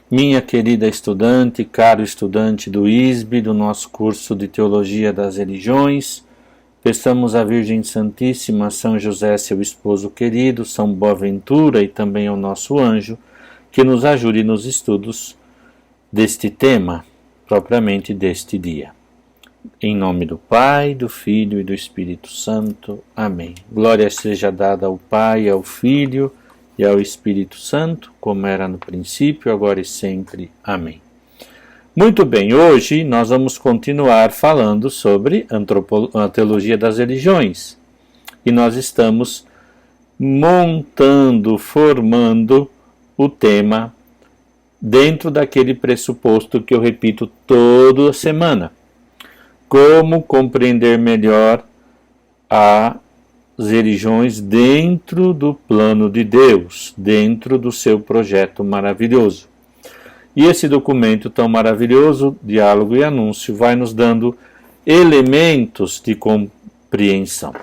Minha querida estudante, caro estudante do ISB, do nosso curso de Teologia das Religiões, peçamos à Virgem Santíssima, São José, seu esposo querido, São Boaventura e também ao nosso anjo, que nos ajude nos estudos deste tema, propriamente deste dia. Em nome do Pai, do Filho e do Espírito Santo. Amém. Glória seja dada ao Pai, ao Filho e ao Espírito Santo, como era no princípio, agora e sempre. Amém. Muito bem, hoje nós vamos continuar falando sobre a teologia das religiões. E nós estamos formando o tema dentro daquele pressuposto que eu repito toda semana. Como compreender melhor as religiões dentro do plano de Deus, dentro do seu projeto maravilhoso. E esse documento tão maravilhoso, Diálogo e Anúncio, vai nos dando elementos de compreensão.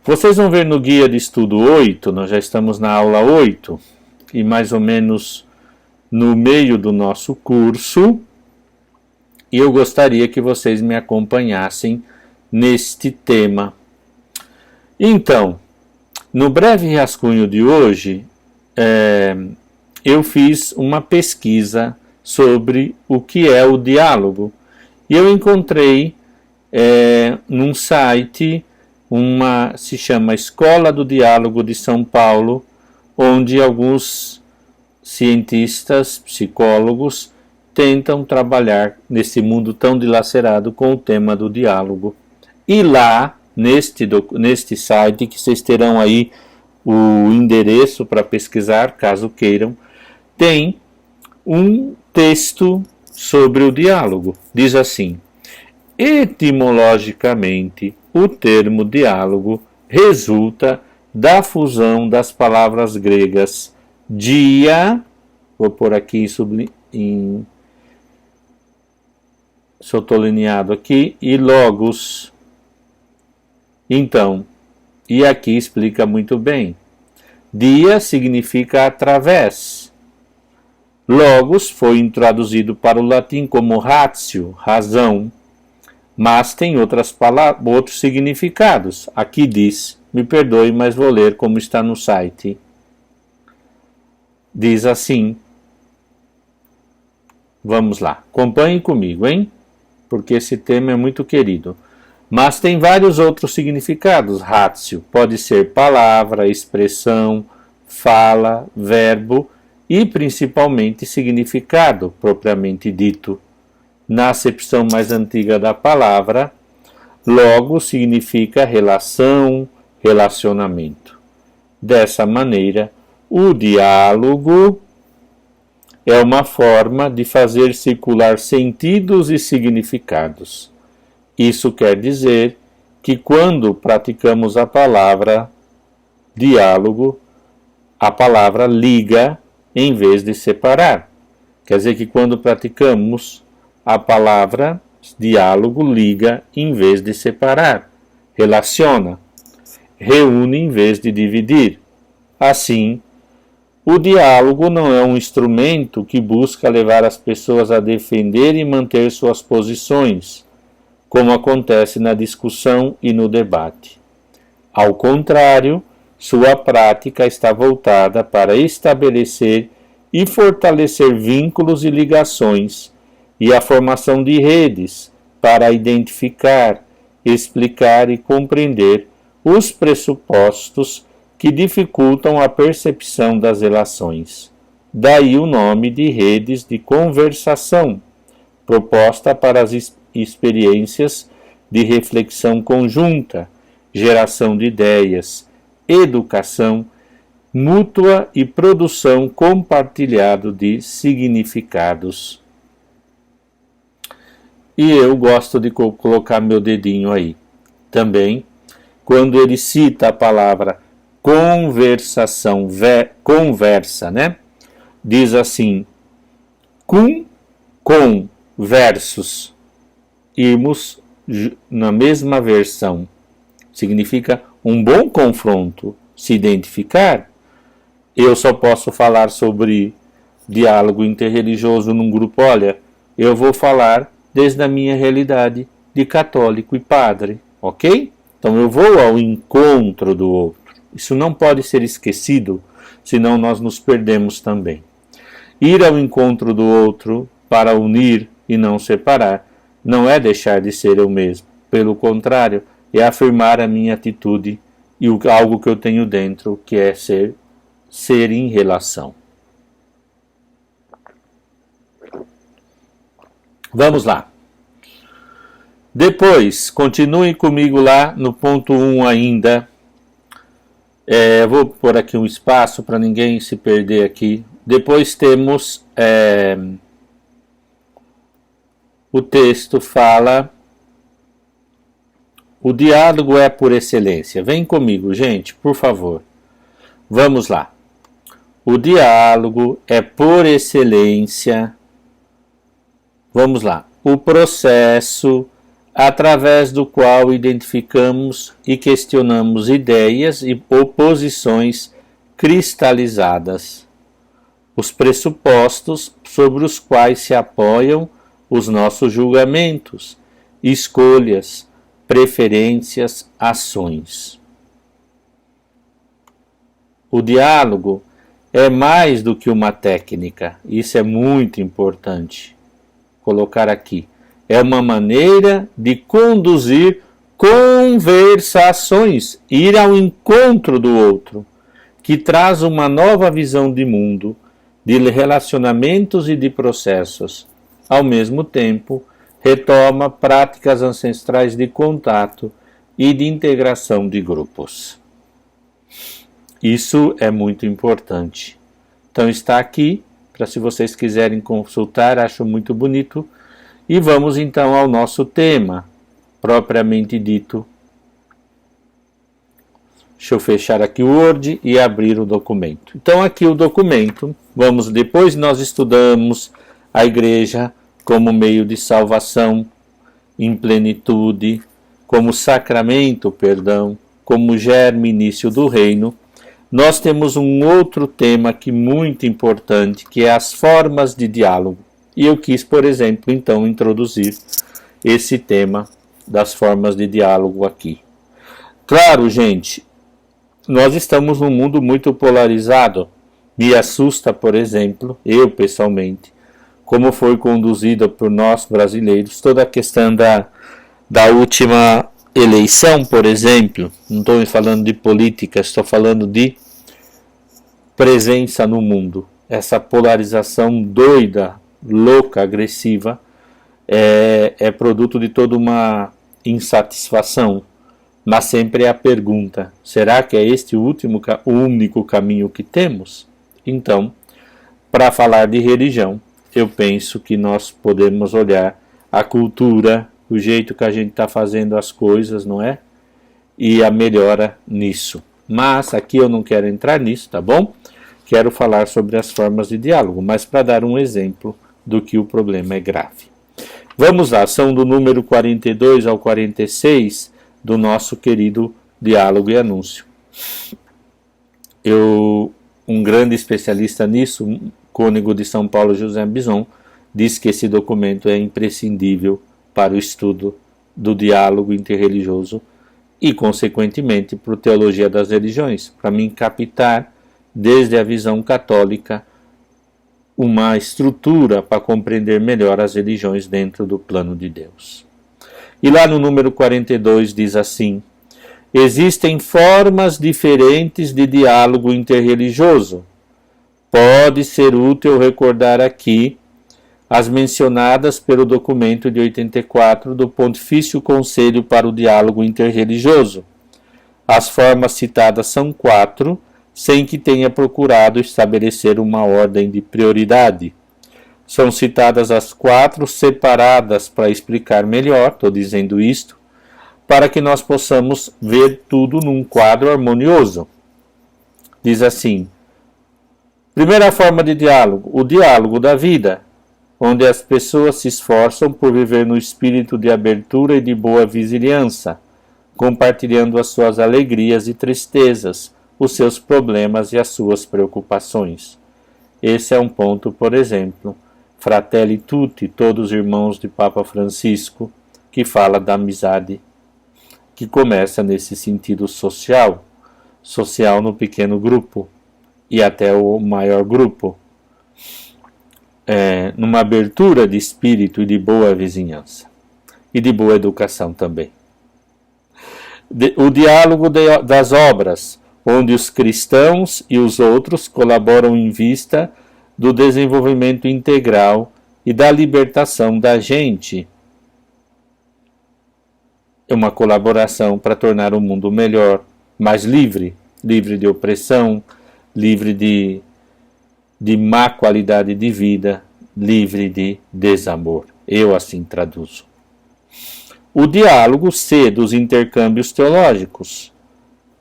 Vocês vão ver no guia de estudo 8, nós já estamos na aula 8, e mais ou menos no meio do nosso curso, e eu gostaria que vocês me acompanhassem neste tema. Então, no breve rascunho de hoje, eu fiz uma pesquisa sobre o que é o diálogo. E eu encontrei num site, se chama Escola do Diálogo de São Paulo, onde alguns cientistas, psicólogos, tentam trabalhar nesse mundo tão dilacerado com o tema do diálogo. E lá, neste site, que vocês terão aí o endereço para pesquisar, caso queiram, tem um texto sobre o diálogo. Diz assim: etimologicamente, o termo diálogo resulta da fusão das palavras gregas dia, vou pôr aqui sublinhado aqui, e logos. Então, e aqui explica muito bem. Dia significa através. Logos foi traduzido para o latim como ratio, razão, mas tem outros significados. Aqui diz, me perdoe, mas vou ler como está no site. Diz assim, vamos lá, acompanhem comigo, hein? Porque esse tema é muito querido. Mas tem vários outros significados. Ratio pode ser palavra, expressão, fala, verbo e principalmente significado propriamente dito. Na acepção mais antiga da palavra, logo significa relação, relacionamento. Dessa maneira, o diálogo é uma forma de fazer circular sentidos e significados. Isso quer dizer que quando praticamos a palavra diálogo, a palavra liga em vez de separar. Quer dizer que quando praticamos a palavra diálogo, liga em vez de separar, relaciona, reúne em vez de dividir. Assim, o diálogo não é um instrumento que busca levar as pessoas a defender e manter suas posições, como acontece na discussão e no debate. Ao contrário, sua prática está voltada para estabelecer e fortalecer vínculos e ligações, e a formação de redes para identificar, explicar e compreender os pressupostos que dificultam a percepção das relações. Daí o nome de redes de conversação, proposta para as experiências de reflexão conjunta, geração de ideias, educação mútua e produção compartilhado de significados. E eu gosto de colocar meu dedinho aí. Também, quando ele cita a palavra conversação, conversa, né? Diz assim, com versus, irmos na mesma versão. Significa um bom confronto, se identificar. Eu só posso falar sobre diálogo interreligioso num grupo, olha, eu vou falar desde a minha realidade de católico e padre, ok? Então eu vou ao encontro do outro. Isso não pode ser esquecido, senão nós nos perdemos também. Ir ao encontro do outro para unir e não separar não é deixar de ser eu mesmo. Pelo contrário, é afirmar a minha atitude e algo que eu tenho dentro, que é ser em relação. Vamos lá. Depois, continue comigo lá no ponto 1 ainda. Eu vou pôr aqui um espaço para ninguém se perder aqui. Depois temos o texto fala: o diálogo é por excelência. Vem comigo, gente, por favor. Vamos lá. O diálogo é por excelência. Vamos lá. O processo através do qual identificamos e questionamos ideias e oposições cristalizadas, os pressupostos sobre os quais se apoiam os nossos julgamentos, escolhas, preferências, ações. O diálogo é mais do que uma técnica, isso é muito importante colocar aqui. É uma maneira de conduzir conversações, ir ao encontro do outro, que traz uma nova visão de mundo, de relacionamentos e de processos. Ao mesmo tempo, retoma práticas ancestrais de contato e de integração de grupos. Isso é muito importante. Então está aqui, para se vocês quiserem consultar, acho muito bonito. E vamos então ao nosso tema, propriamente dito. Deixa eu fechar aqui o Word e abrir o documento. Então aqui o documento, depois nós estudamos a igreja como meio de salvação em plenitude, como sacramento, como germe início do reino. Nós temos um outro tema aqui muito importante, que é as formas de diálogo. E eu quis, por exemplo, então, introduzir esse tema das formas de diálogo aqui. Claro, gente, nós estamos num mundo muito polarizado. Me assusta, por exemplo, eu pessoalmente, como foi conduzida por nós brasileiros toda a questão da última eleição, por exemplo. Não estou falando de política, estou falando de presença no mundo. Essa polarização doida, louca, agressiva, é produto de toda uma insatisfação, mas sempre é a pergunta: será que é este o único caminho que temos? Então, para falar de religião, eu penso que nós podemos olhar a cultura, o jeito que a gente está fazendo as coisas, não é? E a melhora nisso. Mas aqui eu não quero entrar nisso, tá bom? Quero falar sobre as formas de diálogo, mas para dar um exemplo do que o problema é grave. Vamos lá, são do número 42 ao 46 do nosso querido Diálogo e Anúncio. Um grande especialista nisso, cônego de São Paulo, José Bison, diz que esse documento é imprescindível para o estudo do diálogo interreligioso e, consequentemente, para a teologia das religiões, para mim captar, desde a visão católica, uma estrutura para compreender melhor as religiões dentro do plano de Deus. E lá no número 42 diz assim: existem formas diferentes de diálogo interreligioso. Pode ser útil recordar aqui as mencionadas pelo documento de 84 do Pontifício Conselho para o Diálogo Interreligioso. As formas citadas são 4, sem que tenha procurado estabelecer uma ordem de prioridade. São citadas as 4 separadas para explicar melhor, estou dizendo isto, para que nós possamos ver tudo num quadro harmonioso. Diz assim: primeira forma de diálogo, o diálogo da vida, onde as pessoas se esforçam por viver no espírito de abertura e de boa vizinhança, compartilhando as suas alegrias e tristezas, os seus problemas e as suas preocupações. Esse é um ponto, por exemplo, Fratelli Tutti, todos irmãos de Papa Francisco, que fala da amizade, que começa nesse sentido social, social no pequeno grupo e até o maior grupo, numa abertura de espírito e de boa vizinhança, e de boa educação também. O diálogo das obras, onde os cristãos e os outros colaboram em vista do desenvolvimento integral e da libertação da gente. É uma colaboração para tornar o mundo melhor, mais livre, livre de opressão, livre de má qualidade de vida, livre de desamor. Eu assim traduzo. O diálogo C dos intercâmbios teológicos,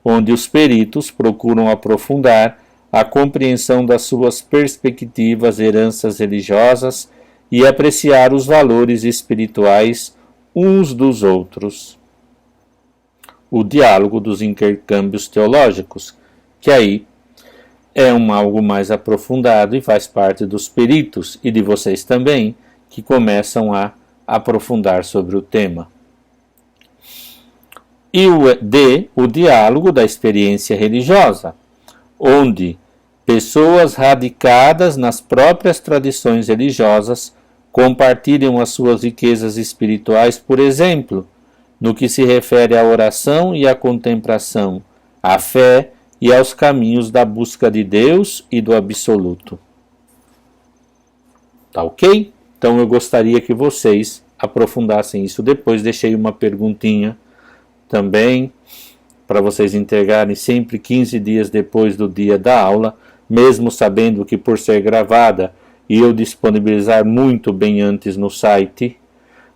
onde os peritos procuram aprofundar a compreensão das suas perspectivas, heranças religiosas e apreciar os valores espirituais uns dos outros. O diálogo dos intercâmbios teológicos, que aí é algo mais aprofundado e faz parte dos peritos e de vocês também, que começam a aprofundar sobre o tema. E o D, o diálogo da experiência religiosa, onde pessoas radicadas nas próprias tradições religiosas compartilham as suas riquezas espirituais, por exemplo, no que se refere à oração e à contemplação, à fé e aos caminhos da busca de Deus e do absoluto. Tá ok? Então eu gostaria que vocês aprofundassem isso. Depois deixei uma perguntinha também para vocês entregarem sempre 15 dias depois do dia da aula, mesmo sabendo que por ser gravada e eu disponibilizar muito bem antes no site,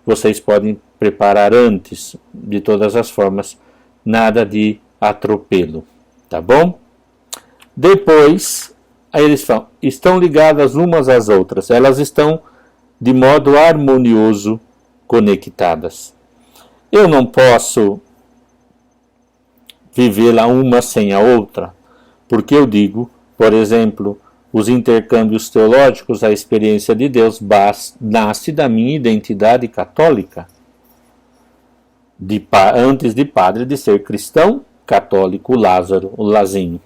vocês podem preparar antes, de todas as formas, nada de atropelo, tá bom? Depois, aí eles falam, estão ligadas umas às outras, elas estão de modo harmonioso conectadas. Eu não posso viver lá uma sem a outra, porque eu digo, por exemplo, os intercâmbios teológicos, a experiência de Deus nasce da minha identidade católica. Antes de padre, de ser cristão, católico, Lázaro, o Lazinho.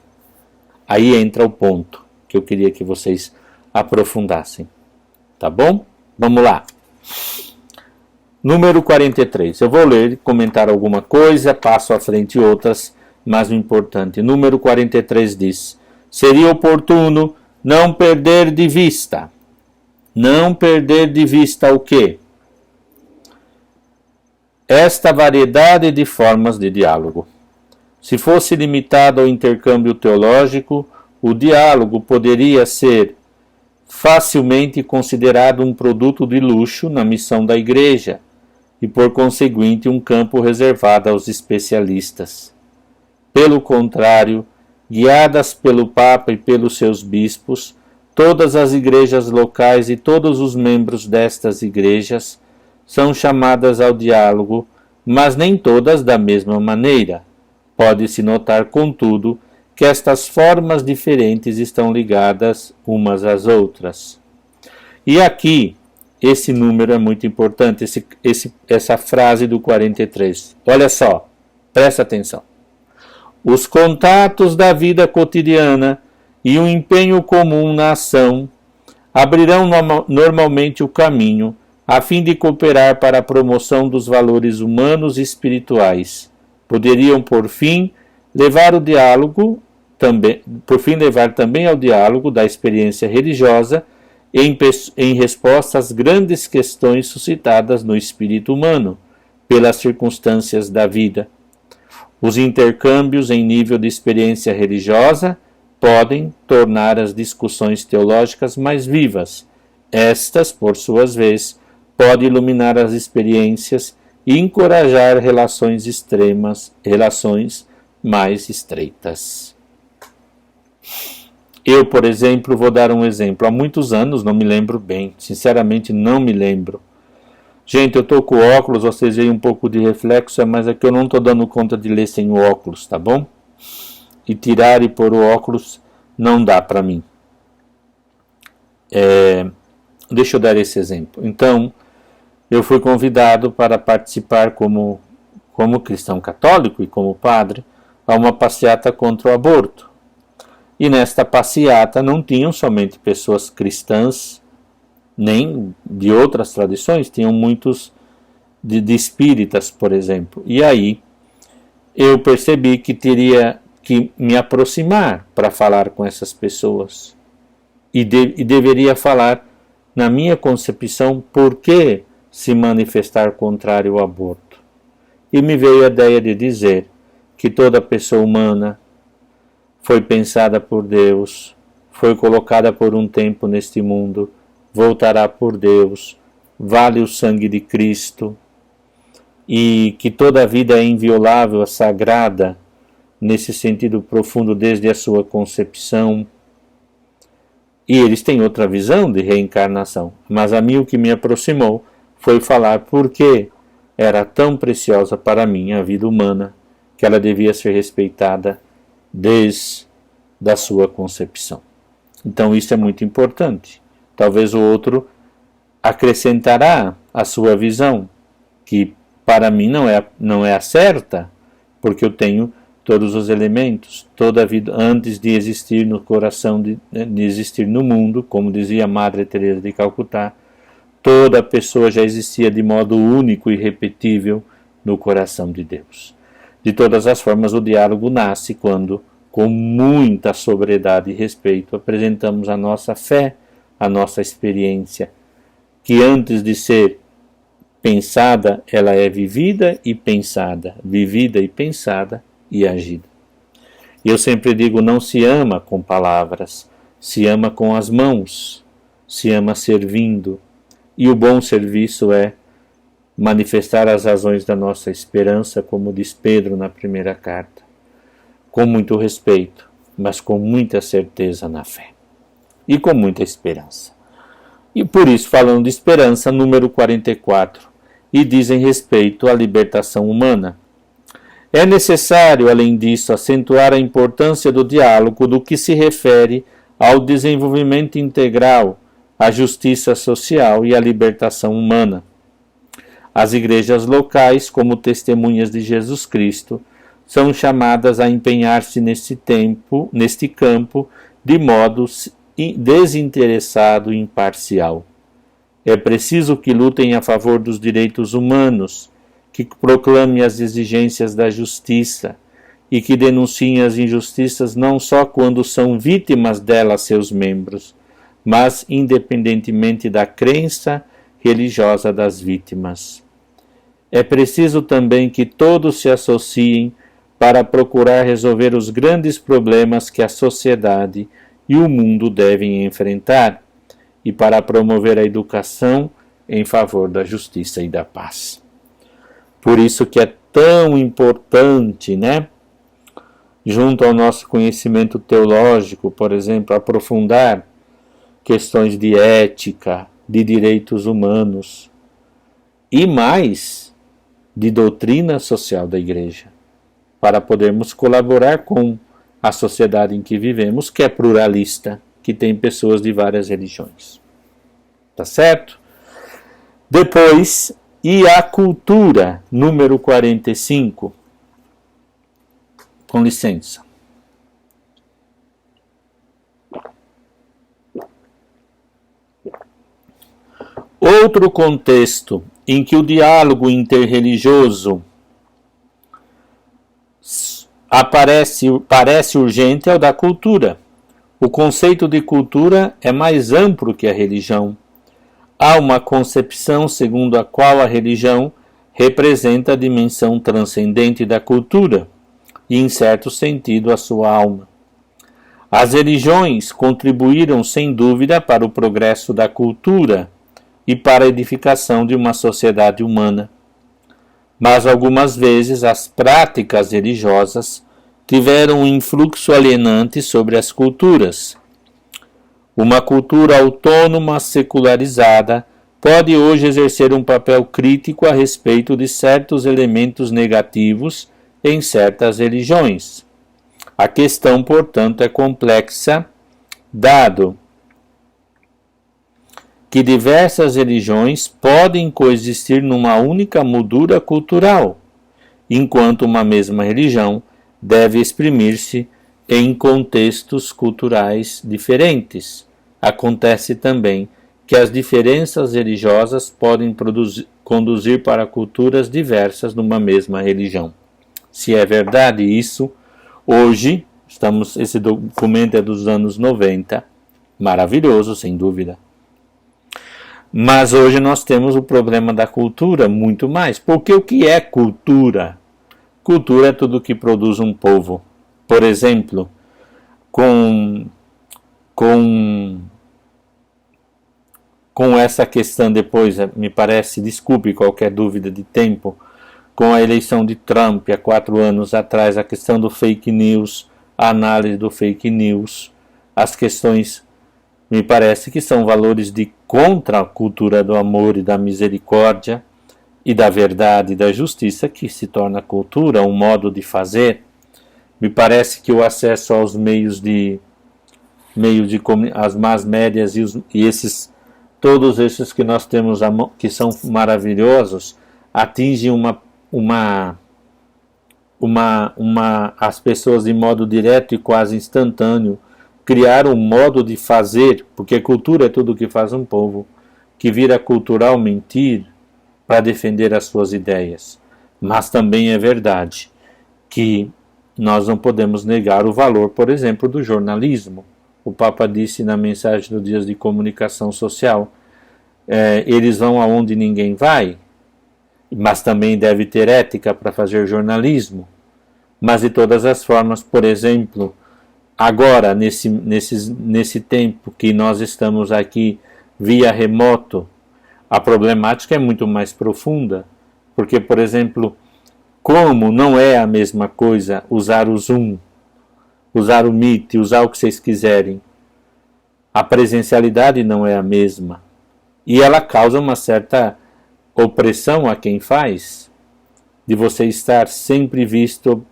Aí entra o ponto que eu queria que vocês aprofundassem. Tá bom? Vamos lá. Número 43. Eu vou ler e comentar alguma coisa, passo à frente outras, mas o importante. Número 43 diz: seria oportuno não perder de vista. Não perder de vista o quê? Esta variedade de formas de diálogo. Se fosse limitado ao intercâmbio teológico, o diálogo poderia ser facilmente considerado um produto de luxo na missão da Igreja e, por conseguinte, um campo reservado aos especialistas. Pelo contrário, guiadas pelo Papa e pelos seus bispos, todas as igrejas locais e todos os membros destas igrejas são chamadas ao diálogo, mas nem todas da mesma maneira. Pode-se notar, contudo, que estas formas diferentes estão ligadas umas às outras. E aqui, esse número é muito importante, essa frase do 43. Olha só, presta atenção. Os contatos da vida cotidiana e o empenho comum na ação abrirão normalmente o caminho a fim de cooperar para a promoção dos valores humanos e espirituais. Poderiam, por fim, levar também ao diálogo da experiência religiosa em resposta às grandes questões suscitadas no espírito humano pelas circunstâncias da vida. Os intercâmbios em nível de experiência religiosa podem tornar as discussões teológicas mais vivas. Estas, por sua vez, podem iluminar as experiências e encorajar relações mais estreitas. Eu, por exemplo, vou dar um exemplo. Há muitos anos, não me lembro bem, sinceramente não me lembro. Gente, eu estou com óculos, vocês veem um pouco de reflexo, mas é que eu não estou dando conta de ler sem o óculos, tá bom? E tirar e pôr o óculos não dá para mim. Deixa eu dar esse exemplo. Então, eu fui convidado para participar como cristão católico e como padre a uma passeata contra o aborto. E nesta passeata não tinham somente pessoas cristãs, nem de outras tradições, tinham muitos de espíritas, por exemplo. E aí eu percebi que teria que me aproximar para falar com essas pessoas. E deveria falar, na minha concepção, por que se manifestar contrário ao aborto. E me veio a ideia de dizer que toda pessoa humana foi pensada por Deus, foi colocada por um tempo neste mundo, voltará por Deus, vale o sangue de Cristo, e que toda a vida é inviolável, sagrada, nesse sentido profundo desde a sua concepção. E eles têm outra visão de reencarnação, mas a mim o que me aproximou foi falar por que era tão preciosa para mim a vida humana, que ela devia ser respeitada desde a sua concepção. Então isso é muito importante. Talvez o outro acrescentará a sua visão, que para mim não é a certa, porque eu tenho todos os elementos, toda a vida, antes de existir no coração, de existir no mundo, como dizia Madre Teresa de Calcutá, toda pessoa já existia de modo único e irrepetível no coração de Deus. De todas as formas, o diálogo nasce quando, com muita sobriedade e respeito, apresentamos a nossa fé, a nossa experiência, que antes de ser pensada, ela é vivida e pensada e agida. E eu sempre digo, não se ama com palavras, se ama com as mãos, se ama servindo. E o bom serviço é manifestar as razões da nossa esperança, como diz Pedro na primeira carta, com muito respeito, mas com muita certeza na fé e com muita esperança. E por isso, falando de esperança, número 44, e dizem respeito à libertação humana. É necessário, além disso, acentuar a importância do diálogo do que se refere ao desenvolvimento integral, à justiça social e à libertação humana. As igrejas locais, como testemunhas de Jesus Cristo, são chamadas a empenhar-se neste campo de modo desinteressado e imparcial. É preciso que lutem a favor dos direitos humanos, que proclamem as exigências da justiça e que denunciem as injustiças não só quando são vítimas delas seus membros, mas independentemente da crença religiosa das vítimas. É preciso também que todos se associem para procurar resolver os grandes problemas que a sociedade e o mundo devem enfrentar e para promover a educação em favor da justiça e da paz. Por isso que é tão importante, junto ao nosso conhecimento teológico, por exemplo, aprofundar questões de ética, de direitos humanos e mais de doutrina social da Igreja, para podermos colaborar com a sociedade em que vivemos, que é pluralista, que tem pessoas de várias religiões. Tá certo? Depois, e a cultura, número 45. Com licença. Outro contexto em que o diálogo interreligioso parece urgente é o da cultura. O conceito de cultura é mais amplo que a religião. Há uma concepção segundo a qual a religião representa a dimensão transcendente da cultura e, em certo sentido, a sua alma. As religiões contribuíram, sem dúvida, para o progresso da cultura e para a edificação de uma sociedade humana. Mas algumas vezes as práticas religiosas tiveram um influxo alienante sobre as culturas. Uma cultura autônoma, secularizada, pode hoje exercer um papel crítico a respeito de certos elementos negativos em certas religiões. A questão, portanto, é complexa, dado que diversas religiões podem coexistir numa única moldura cultural, enquanto uma mesma religião deve exprimir-se em contextos culturais diferentes. Acontece também que as diferenças religiosas podem conduzir para culturas diversas numa mesma religião. Se é verdade isso, hoje, esse documento é dos anos 90, maravilhoso, sem dúvida. Mas hoje nós temos o problema da cultura muito mais. Porque o que é cultura? Cultura é tudo que produz um povo. Por exemplo, com essa questão depois, me parece, desculpe qualquer dúvida de tempo, com a eleição de Trump há 4 anos atrás, a questão do fake news, a análise do fake news, as questões, me parece que são valores de contra a cultura do amor e da misericórdia e da verdade e da justiça que se torna cultura, um modo de fazer. Me parece que o acesso aos as mass médias todos esses que nós temos, que são maravilhosos, atingem as pessoas de modo direto e quase instantâneo, criar um modo de fazer, porque cultura é tudo que faz um povo, que vira cultural mentir para defender as suas ideias. Mas também é verdade que nós não podemos negar o valor, por exemplo, do jornalismo. O Papa disse na mensagem dos Dias de Comunicação Social, eles vão aonde ninguém vai, mas também deve ter ética para fazer jornalismo. Mas de todas as formas, por exemplo, agora, nesse tempo que nós estamos aqui via remoto, a problemática é muito mais profunda, porque, por exemplo, como não é a mesma coisa usar o Zoom, usar o Meet, usar o que vocês quiserem, a presencialidade não é a mesma, e ela causa uma certa opressão a quem faz, de você estar sempre visto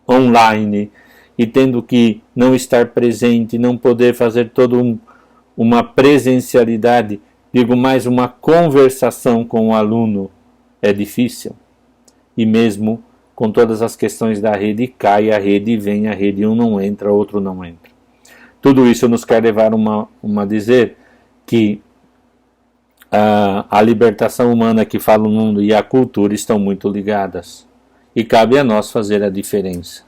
online e tendo que não estar presente, não poder fazer toda uma presencialidade, digo mais, uma conversação com o aluno é difícil. E mesmo com todas as questões da rede, cai a rede e vem a rede, um não entra, outro não entra. Tudo isso nos quer levar a dizer que a libertação humana que fala o mundo e a cultura estão muito ligadas. E cabe a nós fazer a diferença.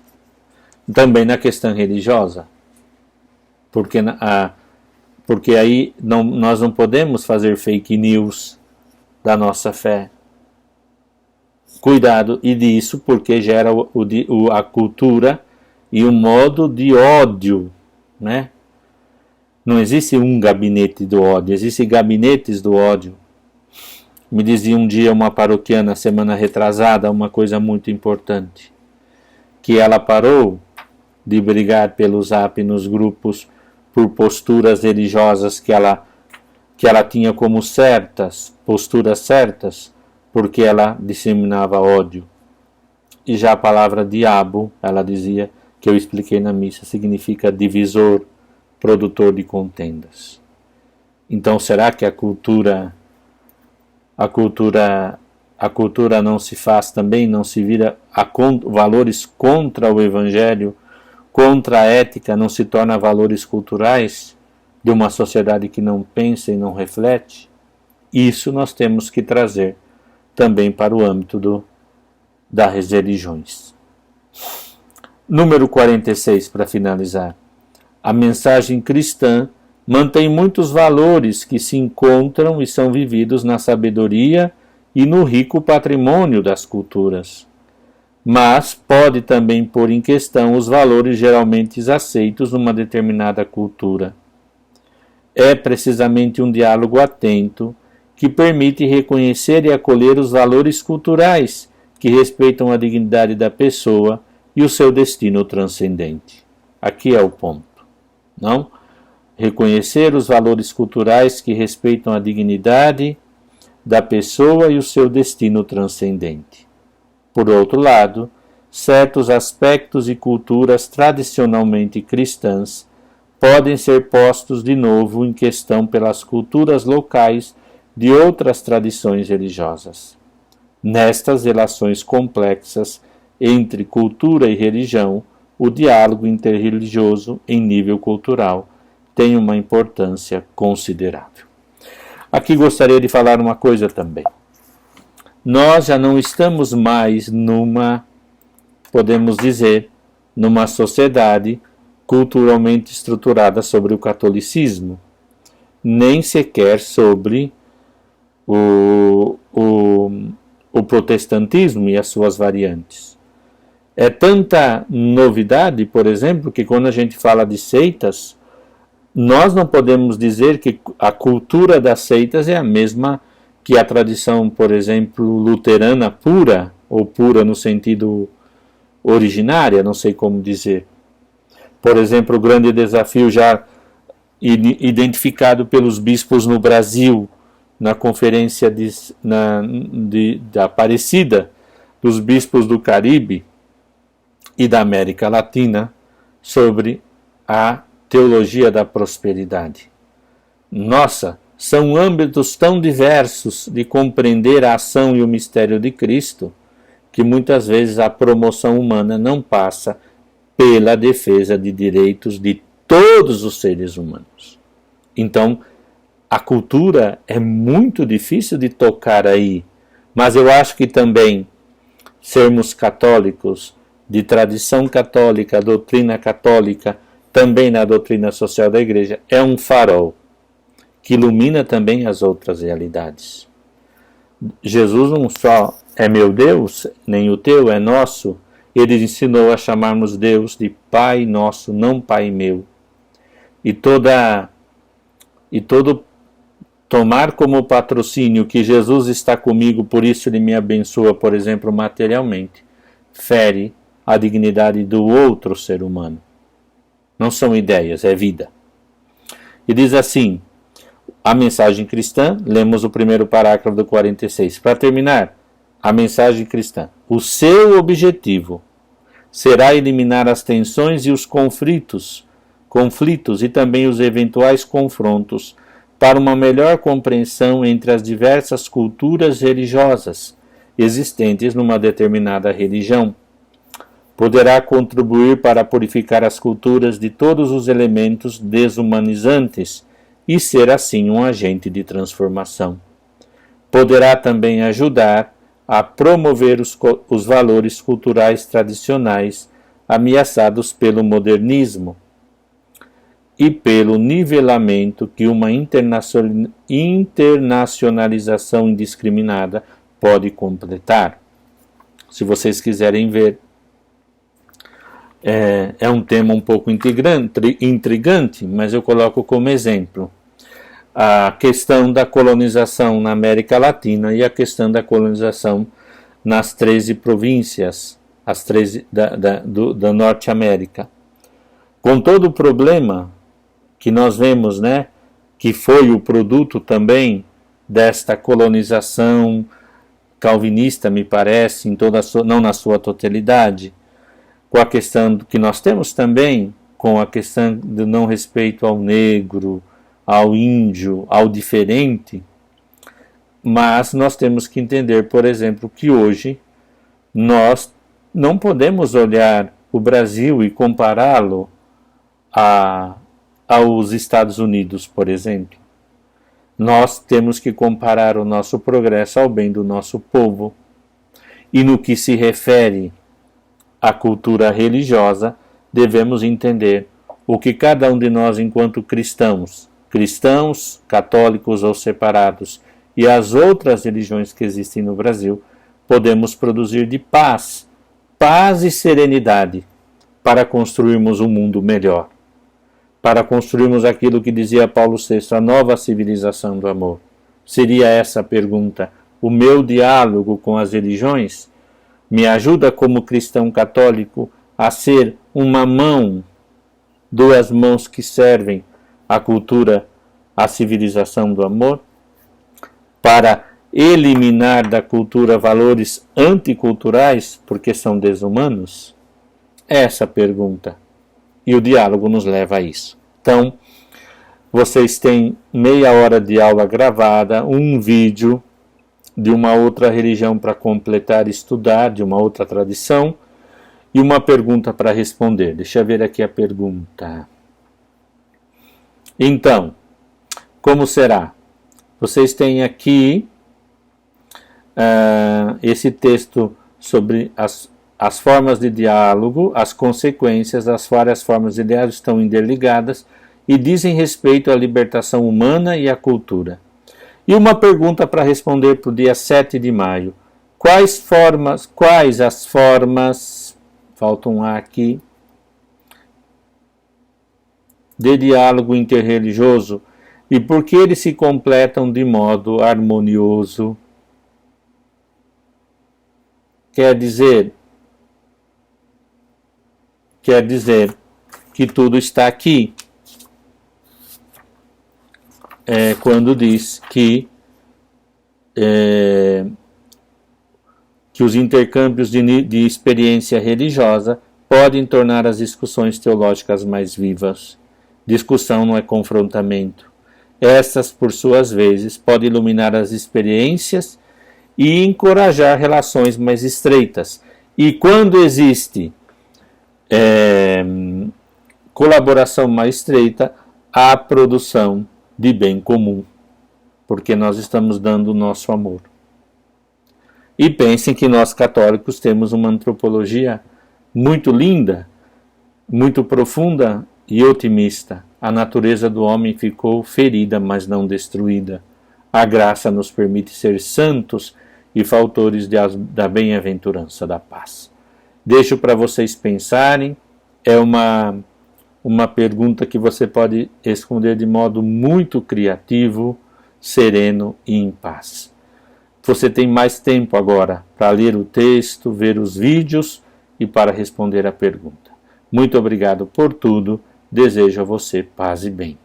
Também na questão religiosa. Porque aí nós não podemos fazer fake news da nossa fé. Cuidado, e disso porque gera a cultura e o modo de ódio, né? Não existe um gabinete do ódio, existem gabinetes do ódio. Me dizia um dia uma paroquiana, semana retrasada, uma coisa muito importante, que ela parou de brigar pelo Zap nos grupos por posturas religiosas que ela tinha como posturas certas, porque ela disseminava ódio. E já a palavra diabo, ela dizia, que eu expliquei na missa, significa divisor, produtor de contendas. Então, será que a cultura não se faz também, não se vira valores contra o Evangelho, contra a ética, não se torna valores culturais de uma sociedade que não pensa e não reflete? Isso nós temos que trazer também para o âmbito das religiões. Número 46, para finalizar. A mensagem cristã mantém muitos valores que se encontram e são vividos na sabedoria e no rico patrimônio das culturas, mas pode também pôr em questão os valores geralmente aceitos numa determinada cultura. É precisamente um diálogo atento que permite reconhecer e acolher os valores culturais que respeitam a dignidade da pessoa e o seu destino transcendente. Aqui é o ponto, não? Reconhecer os valores culturais que respeitam a dignidade da pessoa e o seu destino transcendente. Por outro lado, certos aspectos e culturas tradicionalmente cristãs podem ser postos de novo em questão pelas culturas locais de outras tradições religiosas. Nestas relações complexas entre cultura e religião, o diálogo interreligioso em nível cultural tem uma importância considerável. Aqui gostaria de falar uma coisa também. Nós já não estamos mais podemos dizer, numa sociedade culturalmente estruturada sobre o catolicismo, nem sequer sobre o protestantismo e as suas variantes. É tanta novidade, por exemplo, que quando a gente fala de seitas, nós não podemos dizer que a cultura das seitas é a mesma que a tradição, por exemplo, luterana pura, ou pura no sentido originária, não sei como dizer. Por exemplo, o grande desafio já identificado pelos bispos no Brasil, na conferência da Aparecida, dos bispos do Caribe e da América Latina, sobre a teologia da prosperidade. Nossa, são âmbitos tão diversos de compreender a ação e o mistério de Cristo, que muitas vezes a promoção humana não passa pela defesa de direitos de todos os seres humanos. Então, a cultura é muito difícil de tocar aí, mas eu acho que também sermos católicos, de tradição católica, doutrina católica, também na doutrina social da Igreja, é um farol que ilumina também as outras realidades. Jesus não só é meu Deus, nem o teu, é nosso. Ele ensinou a chamarmos Deus de Pai nosso, não Pai meu. E todo tomar como patrocínio que Jesus está comigo, por isso ele me abençoa, por exemplo, materialmente, fere a dignidade do outro ser humano. Não são ideias, é vida. E diz assim, a mensagem cristã, lemos o primeiro parágrafo do 46. Para terminar, a mensagem cristã. O seu objetivo será eliminar as tensões e os conflitos e também os eventuais confrontos para uma melhor compreensão entre as diversas culturas religiosas existentes numa determinada religião. Poderá contribuir para purificar as culturas de todos os elementos desumanizantes e ser assim um agente de transformação. Poderá também ajudar a promover os valores culturais tradicionais ameaçados pelo modernismo e pelo nivelamento que uma internacionalização indiscriminada pode completar. Se vocês quiserem ver, é um tema um pouco intrigante, mas eu coloco como exemplo a questão da colonização na América Latina e a questão da colonização nas 13 províncias, as 13 da Norte América. Com todo o problema que nós vemos, né, que foi o produto também desta colonização calvinista, me parece, em toda não na sua totalidade, com a questão que nós temos também, com a questão do não respeito ao negro, ao índio, ao diferente, mas nós temos que entender, por exemplo, que hoje nós não podemos olhar o Brasil e compará-lo aos Estados Unidos, por exemplo. Nós temos que comparar o nosso progresso ao bem do nosso povo. E no que se refere à cultura religiosa, devemos entender o que cada um de nós, enquanto cristãos, católicos ou separados, e as outras religiões que existem no Brasil, podemos produzir de paz e serenidade, para construirmos um mundo melhor, para construirmos aquilo que dizia Paulo VI, a nova civilização do amor. Seria essa a pergunta. O meu diálogo com as religiões me ajuda como cristão católico a ser uma mão, duas mãos que servem à cultura, à civilização do amor, para eliminar da cultura valores anticulturais, porque são desumanos? Essa pergunta. E o diálogo nos leva a isso. Então, vocês têm meia hora de aula gravada, um vídeo de uma outra religião para completar e estudar, de uma outra tradição, e uma pergunta para responder. Deixa eu ver aqui a pergunta. Então, como será? Vocês têm aqui esse texto sobre as formas de diálogo, as consequências, as várias formas de diálogo estão interligadas e dizem respeito à libertação humana e à cultura. E uma pergunta para responder para o dia 7 de maio. Quais as formas, falta um A aqui, de diálogo interreligioso e por que eles se completam de modo harmonioso? Quer dizer que tudo está aqui. Quando diz que os intercâmbios de experiência religiosa podem tornar as discussões teológicas mais vivas. Discussão não é confrontamento. Estas, por suas vezes, podem iluminar as experiências e encorajar relações mais estreitas. E quando existe colaboração mais estreita, há produção de bem comum, porque nós estamos dando o nosso amor. E pensem que nós católicos temos uma antropologia muito linda, muito profunda e otimista. A natureza do homem ficou ferida, mas não destruída. A graça nos permite ser santos e fautores da bem-aventurança da paz. Deixo para vocês pensarem, é uma pergunta que você pode responder de modo muito criativo, sereno e em paz. Você tem mais tempo agora para ler o texto, ver os vídeos e para responder a pergunta. Muito obrigado por tudo, desejo a você paz e bem.